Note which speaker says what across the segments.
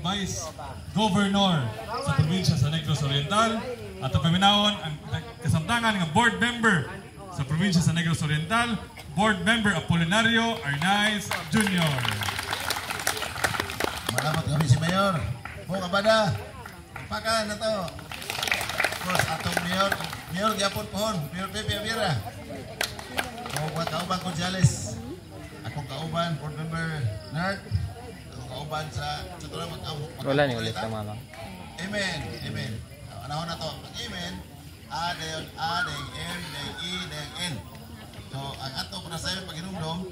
Speaker 1: Vice Governor sa probinsya sa Negros Oriental at ang paminawon ang kasamtangan ng board member sa probinsya sa Negros Oriental, Board Member Apolinario Arnaiz Jr.
Speaker 2: Salamat kami si Mayor. Mo kabada. Pakan na to. Of course, atong Mayor gyapon pohon, Mayor Pepe Avira. O kauban Gonzales. Akong kauban Board Member Nerd. Akong kauban sa tutulang
Speaker 3: wala ni ulit na mama.
Speaker 2: Amen. Amen. Anahon na to. Amen. A, dayon, A, dayon, M, dayon, E, dayon, N. So, ang ato para sa iyo pag-inumdom,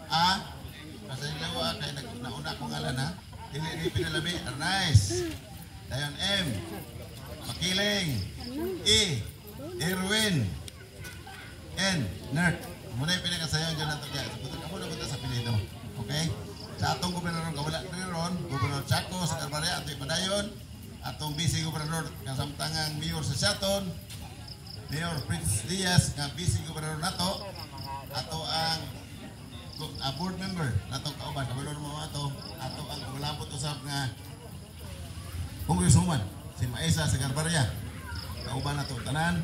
Speaker 2: A, kasi lawa, kaya nauna kong ngalan ha, hindi pinalami, Arnaiz. Dayon, M, Makiling. E, Erwin. N, Nerd. Muna yung pinakasayon dyan nato kaya. Kamu na punta sa pilido. Okay? Sa atong gobernador, kawala rin, Gobernador Chaco, sa Carbaria, ato ipadayon, atong vice gobernador, kasamtangang mayor sa Siaton, Mayor Prince Diaz, nga vice gobernador nato, ato ang board member nato kauban, kabalo mo ato ang malabot usab nga congresswoman si Maisa sa Carbaria, kauban nato tanan,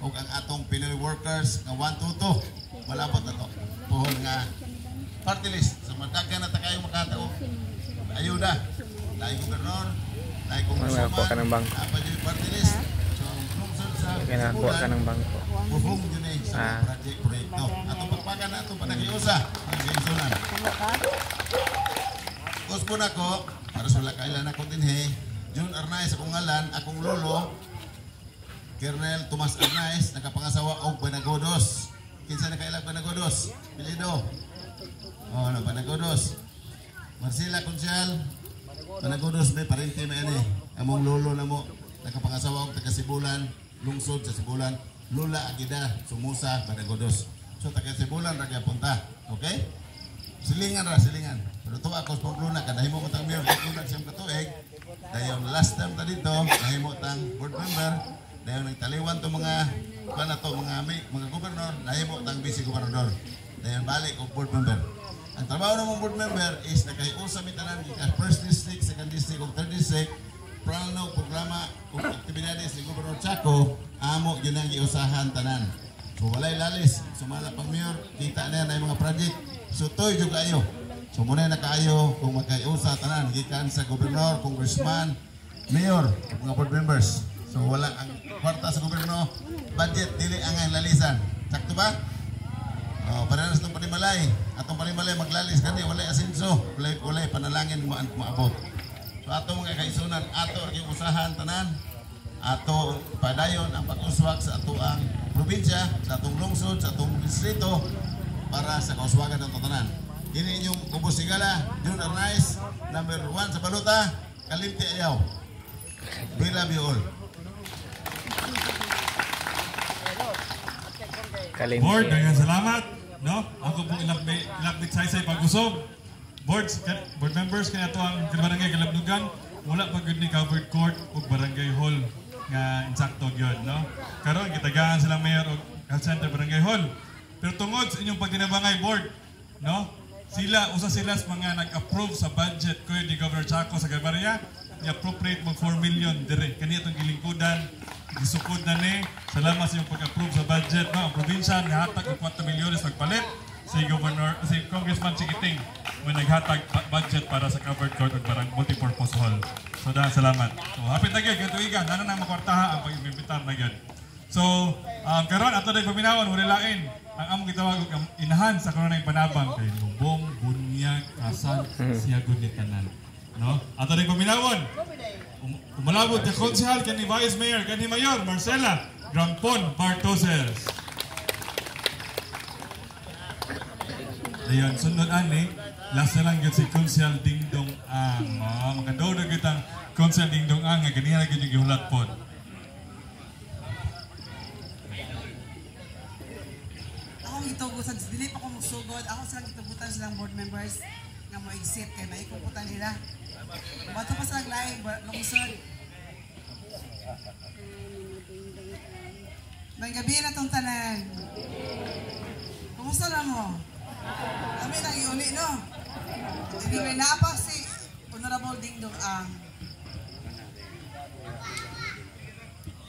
Speaker 2: ug ang atong Pinoy workers nga 122 malabot nato puhon nga party list sa madaghan na kayo makatao ayuda dai gobernador dai congresswoman apa jud party list.
Speaker 3: Kaya nakuha ka ng bangko.
Speaker 2: Bubong yun eh sa proyekto. Atong pagpakan na itong panagiusa. Ang gaisunan. Kuspon ako, para sa wala kailan ako din he, June Arnaiz akong ngalan, akong lolo, Colonel Tomas Arnaiz, nakapangasawa og Banagodos. Kinsa na kailang Banagodos? Pilido. O, no, Banagodos. Marcela Consial, Banagodos may parente may ane. Among lolo na mo, nakapangasawa og taga-Sibulan, lungsod sa Sibulan, Lula Agida, Sumusa, Banagodos. So taga Sibulan ra punta. Okay? Silingan. Pero to ako sa Luna kada himo tang mayor kung siyang katuig. Dayon last time ta dito, nahimo tang board member, dayon nagtaliwan to mga mga gobernador, nahimo tang vice gobernador. Dayon balik og board member. Ang trabaho ng board member is nakahiusa mi tanan gikan first district, second district ug third district. Plano, programa, ug aktibidades ni Gobernador Chaco, amo yun ang giusahan tanan. So walay lalis, sumala pang mayor, kita na yung mga project. So toy jud kayo. So muna na kaayo kung magkaiusa tanan gikan sa gobernador, congressman, mayor, mga board members. So wala ang kwarta sa gobyerno, budget dili ang lalisan. Sakto ba? Oh, para sa itong panimalay. Atong panimalay maglalis kani walay asenso, walay panalangin mo maabot. So ato mga kaisunan, ato ang usahan tanan, ato padayon ang pag-uswag sa ato ang probinsya, sa atong lungsod, sa atong distrito para sa kauswagan ng tanan. Kini inyong kubusigala, June Arnaiz, number 1 sa baluta, Kalimti Ayaw. We love you all.
Speaker 1: Board, daghang salamat. No? Ako po ilakbit saysay pag-usog. Board members kaya ito ang barangay Kalabnugan, wala pa gud ni covered court o barangay hall nga insakto gyud, no? Karon gitagaan sila mayor og health center barangay hall. Pero tungod sa inyong pagtinabangay board, no? Usa sila sa mga nag-approve sa budget ko ni Governor Chaco sa Carbaria, i-appropriate mo 4 million dire. Kani itong gilingkudan, gisukod na ni. Salamat sa inyong pag-approve sa budget, no? Ang probinsya nihatag og 4 milyones pagpalit si Congressman Chikiting may naghatag budget para sa covered court at parang multipurpose hall. So dahil salamat. So hapit na gyud katuigan, ano na makwartaha ang pag-imbitar na gyud. So karon ato day paminawon uli lain ang among gitawag og inahan sa karon ng panabang kay Lubong, Bunyag, Asan, Siagon ni tanan. No? Ato day paminawon. Umalabot ka konsehal kani Vice Mayor kani Mayor Marcela Grampon Bartoses. Ayan, sunod ani, last na lang yun si Konsehal Dingdong Ang. Magandang na yun ang Konsehal Dingdong Ang, nga ganyan na yun yung gihulat po.
Speaker 4: Ako gitugutan, dili pa ko magsugod. Ako silang gitugutan silang board members nga mo exit kay may kukutan nila. Bato pa silang laing, lungsod. May gabi na itong tanan. Kumusta na mo? Kami nang iuli, no? Hindi may napak si Honorable Dingdong Ang.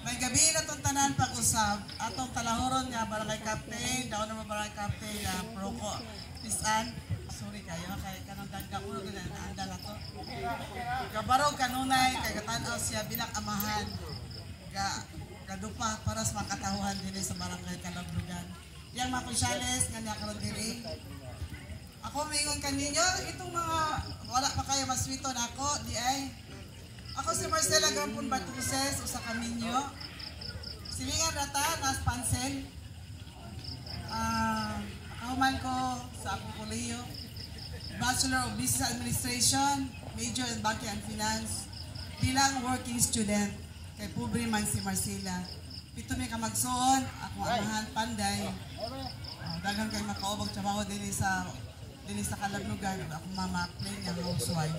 Speaker 4: May gabi na itong tanan pag-usap. Atong talahoron nga barangay captain, daon naman barangay captain na Proco. Pisan, sorry kayo, kay kanang dagga ulo na naandala to. Kabarog kanunay, kay katanaw siya bilang amahan. Gadupa para sa makatahuhan din sa barangay Kalablugan. Yang mga kusyales nga nakaroon din. Ako mingon kaninyo, itong mga wala pa kayo maswito na ako, di ay. Ako si Marcela Gampon Batuses, usa ka minyo. Silingan rata, nas pansel. Kahuman ko sa akong kolehiyo. Bachelor of Business Administration, Major in Banking and Finance. Bilang working student, kay pobre man si Marcela. Pito may kamagsoon, akong amahan Panday. Dagang kay makaobag trabaho din sa Kalablugan, akong mama, plain yung housewife.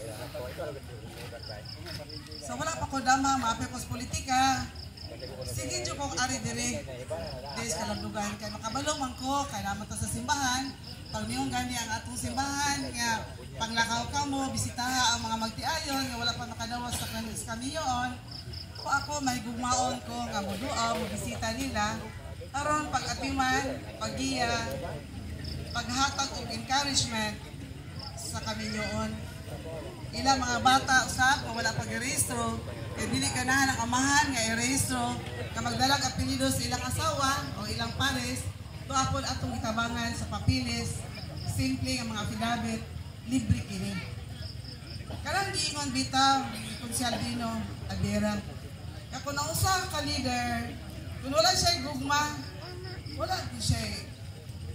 Speaker 4: So wala pa ko dama, maapi ko sa politika. Sige dyo kong ari dire, sa Kalablugan. Kaya makabalong man ko, kaya naman to sa simbahan. Pag niyong gani ang atong simbahan, nga panglakaw ka mo, bisitaha ang mga magtiayon, nga wala pa makadawas sa kamiyon. Ako may gugmaon ko, nga muduaw, bisita nila. Aron pag-atiman, pag-iya, paghatag og encouragement sa kaminyoon. Ilang mga bata usab kung wala pag-rehistro, kay dili ganahan ang amahan nga i-rehistro, nga magdalag apelyido sa ilang asawa o ilang pares, tuapon atong gitabangan sa papilis, simple nga mga affidavit, libre kini. Karang giingon bitaw ni Konsyal Dino Adera. Kung nausa ka leader, kung wala siya gugma, wala din siya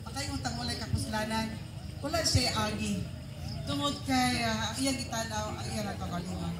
Speaker 4: patay utang walay kapuslanan, wala siya agi. Tungod kay iyang itanaw ang iyang kagalingon.